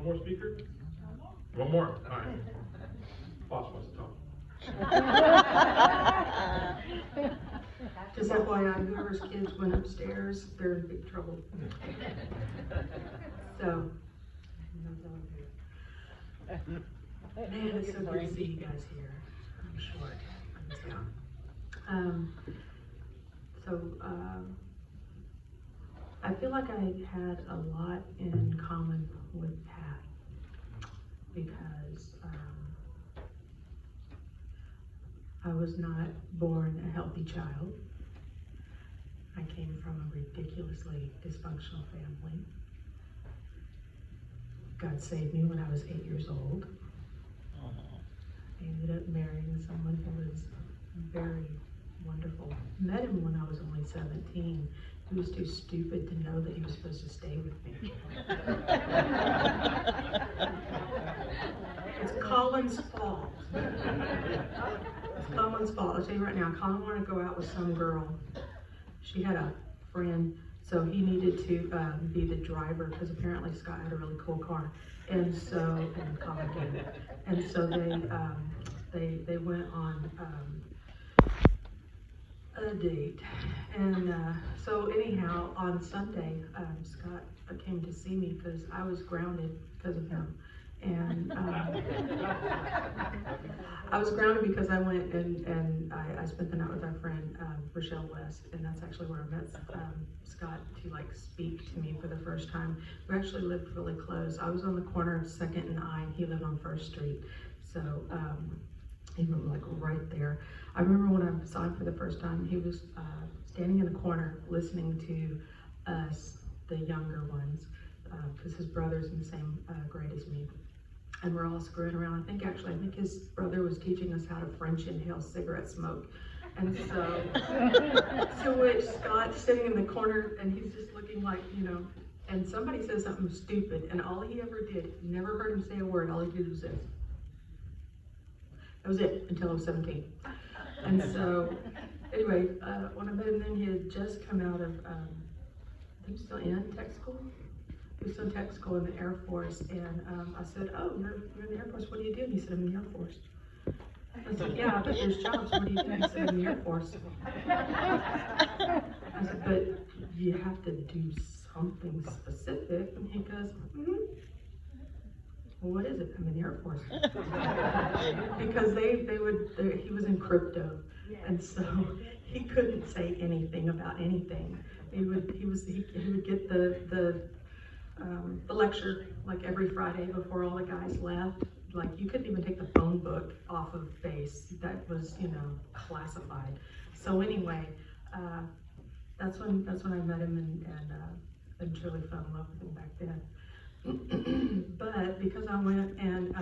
One more speaker? One more, all right. Boss wants to talk. Just FYI, whoever's kids went upstairs, they're in big trouble. So, man, it's so good to see you guys here. I'm short. I feel like I had a lot in common with Pat because I was not born a healthy child. I came from a ridiculously dysfunctional family. God saved me when I was 8 years old. I ended up marrying someone who was very wonderful. Met him when I was only 17. He was too stupid to know that he was supposed to stay with me. It's Colin's fault. It's Colin's fault. I'll tell you right now, Colin wanted to go out with some girl. She had a friend, so he needed to be the driver because apparently Scott had a really cool car. And Colin did. And so they went on a date. And so anyhow, on Sunday, Scott came to see me because I was grounded because of him. And I was grounded because I went and I spent the night with our friend Rochelle West, and that's actually where I met Scott to like speak to me for the first time. We actually lived really close. I was on the corner of 2nd and I, and he lived on 1st Street. So he was like right there. I remember when I saw him for the first time, he was standing in the corner listening to us, the younger ones, because his brother's in the same grade as me. And we're all screwing around. I think his brother was teaching us how to French inhale cigarette smoke. And so, to which Scott's sitting in the corner and he's just looking like, and somebody says something stupid, and all he ever did, never heard him say a word, all he did was this. That was it until I was 17. And so, anyway, when I met him then, he had just come out of, I think still in tech school. He was in tech school in the Air Force, and I said, "Oh, you're in the Air Force, what do you do?" And he said, "I'm in the Air Force." I said, "Yeah, but there's jobs, what do you do?" He said, "I'm in the Air Force." I said, "But you have to do something specific." And he goes, "Mm-hmm. Well, what is it?" "I'm in the Air Force." Because he was in crypto, and so he couldn't say anything about anything. He would get the lecture like every Friday before all the guys left. Like you couldn't even take the phone book off of base. That was, classified. So anyway, that's when I met him and truly fell in love with him back then. But because I went and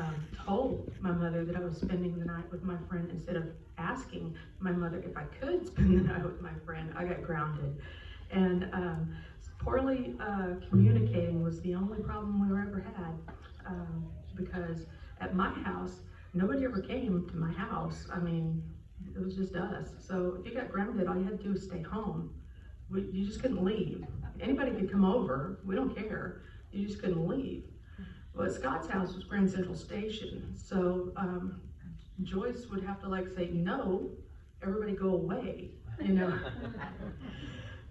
told my mother that I was spending the night with my friend instead of asking my mother if I could spend the night with my friend, I got grounded. And poorly communicating was the only problem we ever had, because at my house, nobody ever came to my house. I mean, it was just us. So if you got grounded, all you had to do was stay home. You just couldn't leave. Anybody could come over, we don't care. You just couldn't leave. Well, at Scott's house was Grand Central Station. So Joyce would have to say, "No, everybody go away,"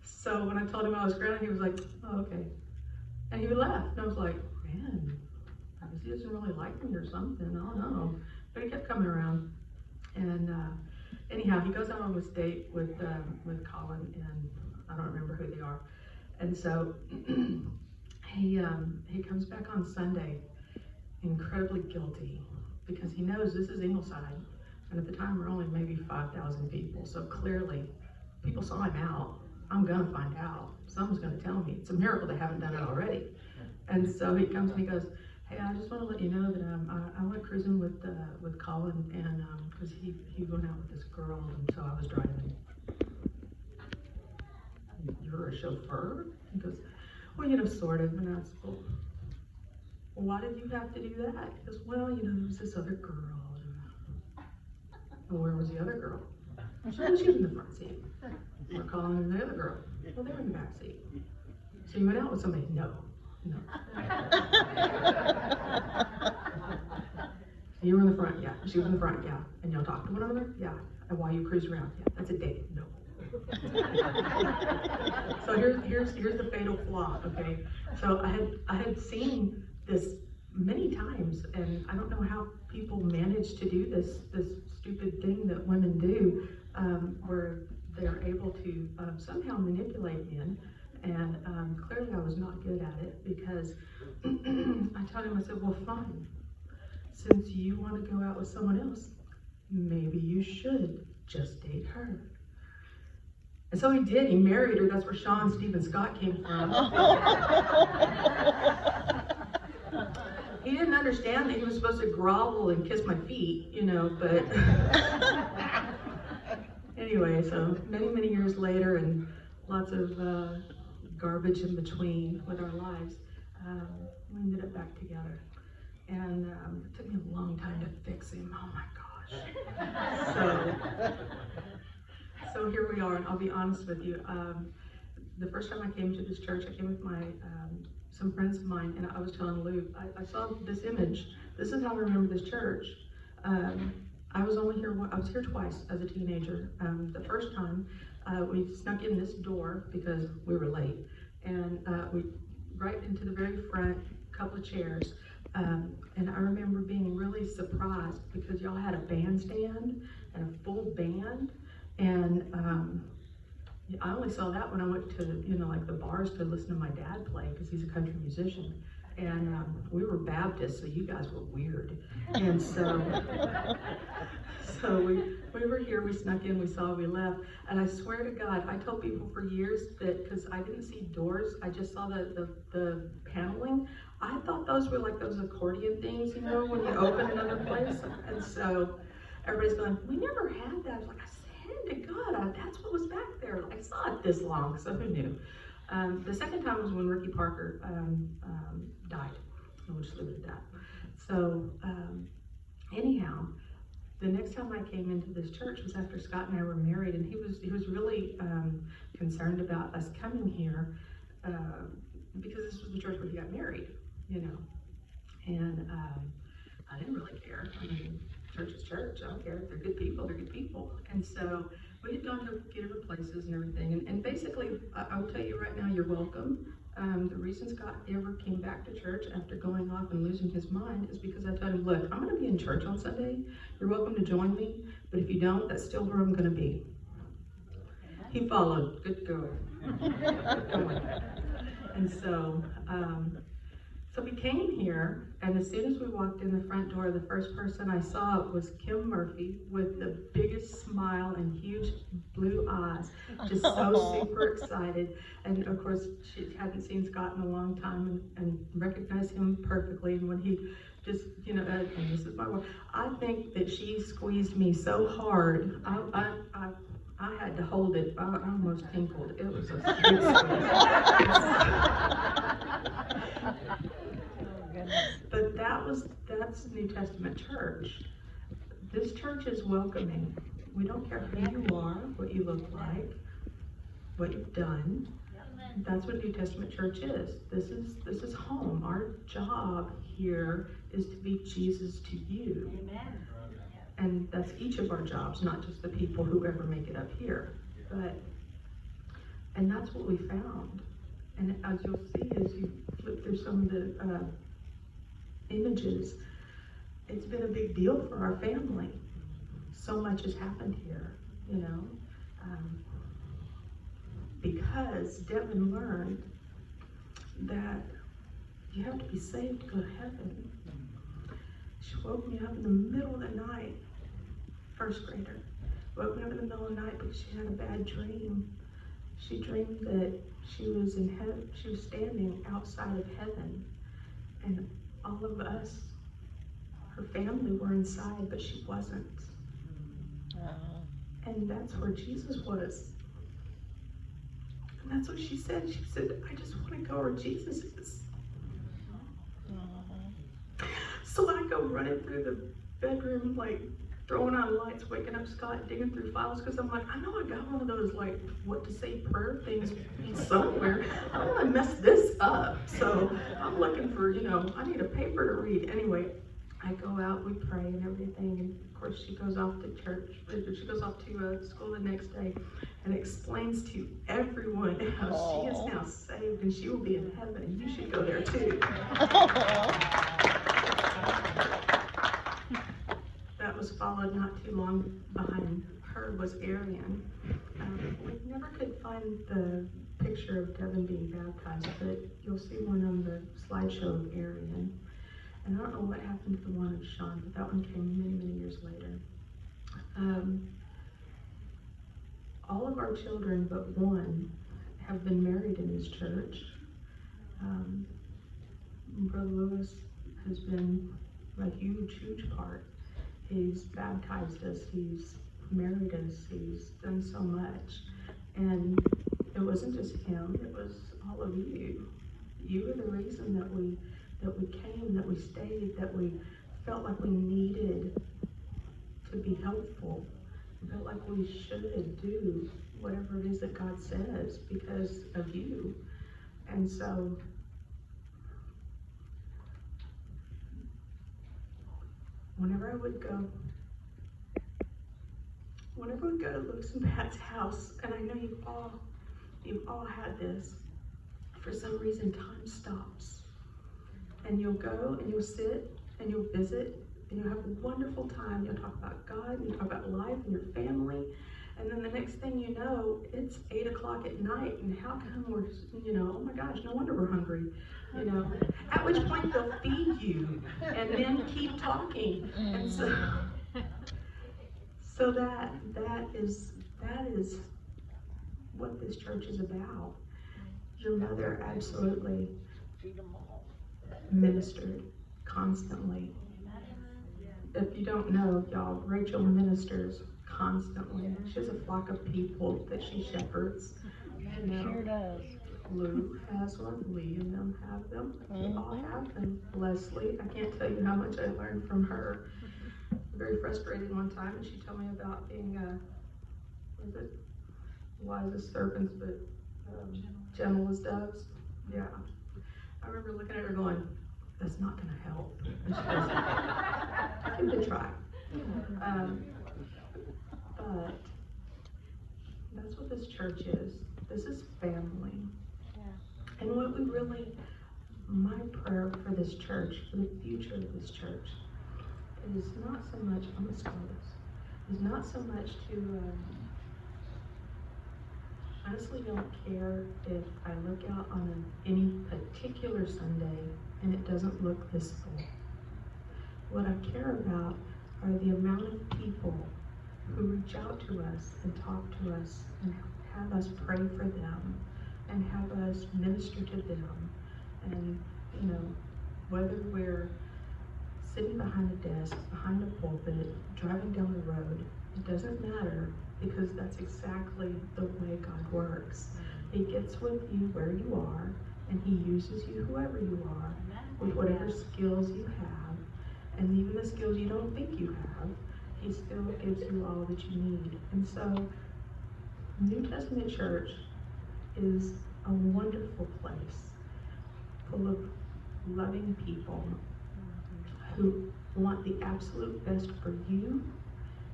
So when I told him I was grounded, he was like, "Oh, okay." And he would laugh. And I was like, man, I guess he doesn't really like me or something. I don't know. But he kept coming around. And anyhow, he goes out on this date with Colin, and I don't remember who they are. And so he comes back on Sunday incredibly guilty because he knows this is Ingleside. And at the time, we're only maybe 5,000 people. So clearly, people saw him out. I'm gonna find out. Someone's gonna tell me. It's a miracle they haven't done it already. And so he comes and he goes, "Hey, I just want to let you know that I went cruising with Colin, and because he went out with this girl, and so I was driving." "You're a chauffeur?" He goes, "Well, sort of." And I was, "Well, why did you have to do that?" He goes, "Well, there was this other girl." "And where was the other girl?" She was in the front seat. "We're calling the other girl." "Well, they were in the back seat." "So you went out with somebody?" "No, No. You were in the front, yeah. She was in the front, yeah. And y'all talk to one another, yeah. And while you cruise around, yeah. That's a date, no. So here's the fatal flaw, okay? So I had seen this many times, and I don't know how people manage to do this stupid thing that women do, where they're able to somehow manipulate men. And clearly I was not good at it, because I told him, I said, well, fine. Since you want to go out with someone else, maybe you should just date her. And so he did. He married her. That's where Sean Stephen Scott came from. He didn't understand that he was supposed to grovel and kiss my feet, you know, but anyway, so many years later, and lots of garbage in between with our lives, we ended up back together. And it took me a long time to fix him. Oh my gosh. So here we are, and I'll be honest with you. The first time I came to this church, I came with my some friends of mine, and I was telling Luke, I saw this image. This is how I remember this church. I was here twice as a teenager. The first time, we snuck in this door because we were late, and we right into the very front, couple of chairs. And I remember being really surprised because y'all had a bandstand and a full band, and I only saw that when I went to, like the bars to listen to my dad play, because he's a country musician. And we were Baptists, so you guys were weird. And so we were here, we snuck in, we saw, we left. And I swear to God, I told people for years that, because I didn't see doors, I just saw the paneling. I thought those were like those accordion things, when you open another place. And so everybody's going, we never had that. I was like, I swear to God, that's what was back there. I saw it this long, so who knew? The second time was when Ricky Parker died. We'll just leave it at that. So anyhow, the next time I came into this church was after Scott and I were married, and he was really concerned about us coming here because this was the church where he got married, and I didn't really care. I mean, church is church. I don't care. If they're good people, they're good people. And so we had gone to a few different places and everything. And basically, I will tell you right now, you're welcome. The reason Scott ever came back to church after going off and losing his mind is because I told him, look, I'm going to be in church on Sunday. You're welcome to join me. But if you don't, that's still where I'm going to be. He followed. Good going. Good going. And so we came here, and as soon as we walked in the front door, the first person I saw was Kim Murphy with the biggest smile and huge blue eyes, just so super excited. And of course, she hadn't seen Scott in a long time and recognized him perfectly. And when he just, and this is my word, I think that she squeezed me so hard, I had to hold it. I almost tinkled. It was a big squeeze. But that's New Testament church. This church is welcoming. We don't care who you are, what you look like, what you've done. That's what New Testament church is. This is home. Our job here is to be Jesus to you. Amen. And that's each of our jobs, not just the people who ever make it up here. And that's what we found. And as you'll see as you flip through some of the images, it's been a big deal for our family. So much has happened here, because Devin learned that you have to be saved to go to heaven. She woke me up in the middle of the night, first grader, woke me up in the middle of the night because she had a bad dream. She dreamed that she was in heaven, she was standing outside of heaven, and all of us, her family, were inside, but she wasn't. And that's where Jesus was. And that's what she said. She said, I just want to go where Jesus is. So I go running through the bedroom like throwing on lights, waking up Scott, digging through files, because I'm like, I know I got one of those, like, what to say prayer things somewhere. I don't want to mess this up. So I'm looking for, I need a paper to read. Anyway, I go out, we pray and everything, and of course she goes off to church, she goes off to school the next day and explains to everyone how she is now saved and she will be in heaven and you should go there too. That was followed not too long behind her was Arian. We never could find the picture of Devin being baptized, but you'll see one on the slideshow of Arian. And I don't know what happened to the one of Sean, but that one came many, many years later. All of our children but one have been married in this church. Brother Lewis has been a huge, huge part. He's baptized us, he's married us, he's done so much. And it wasn't just him, it was all of you. You were the reason that we came, that we stayed, that we felt like we needed to be helpful. We felt like we should do whatever it is that God says because of you. And so, whenever I would go to Lewis and Pat's house, and I know you've all had this, for some reason time stops. And you'll go and you'll sit and you'll visit and you'll have a wonderful time. You'll talk about God and you'll talk about life and your family. And then the next thing you know, it's 8 o'clock at night and how come we're, oh my gosh, no wonder we're hungry. At which point they'll feed you and then keep talking. And so that is what this church is about. Your mother absolutely ministered constantly. If you don't know, y'all, Rachel ministers constantly. She has a flock of people that she shepherds. Sure does. Lou has one, Lee and them have them. We all have them. Leslie, I can't tell you how much I learned from her. Very frustrated one time, and she told me about being wise as serpents, but gentle as doves. Yeah. I remember looking at her going, that's not going to help. And she goes, give it a try. But that's what this church is. This is family. Yeah. And what we really, my prayer for this church, for the future of this church, is not so much, I'm going to start this, is not so much to, honestly don't care if I look out on any particular Sunday and it doesn't look this full. What I care about are the amount of people who reach out to us and talk to us and have us pray for them and have us minister to them. And, whether we're sitting behind a desk, behind a pulpit, driving down the road, it doesn't matter, because that's exactly the way God works. He gets with you where you are, and he uses you whoever you are, with whatever skills you have, and even the skills you don't think you have, he still gives you all that you need. And so, New Testament church is a wonderful place, full of loving people who want the absolute best for you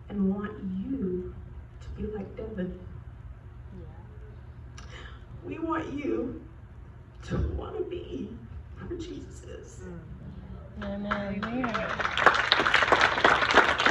and want you to be like Devin. We want you to want to be where Jesus is. Amen.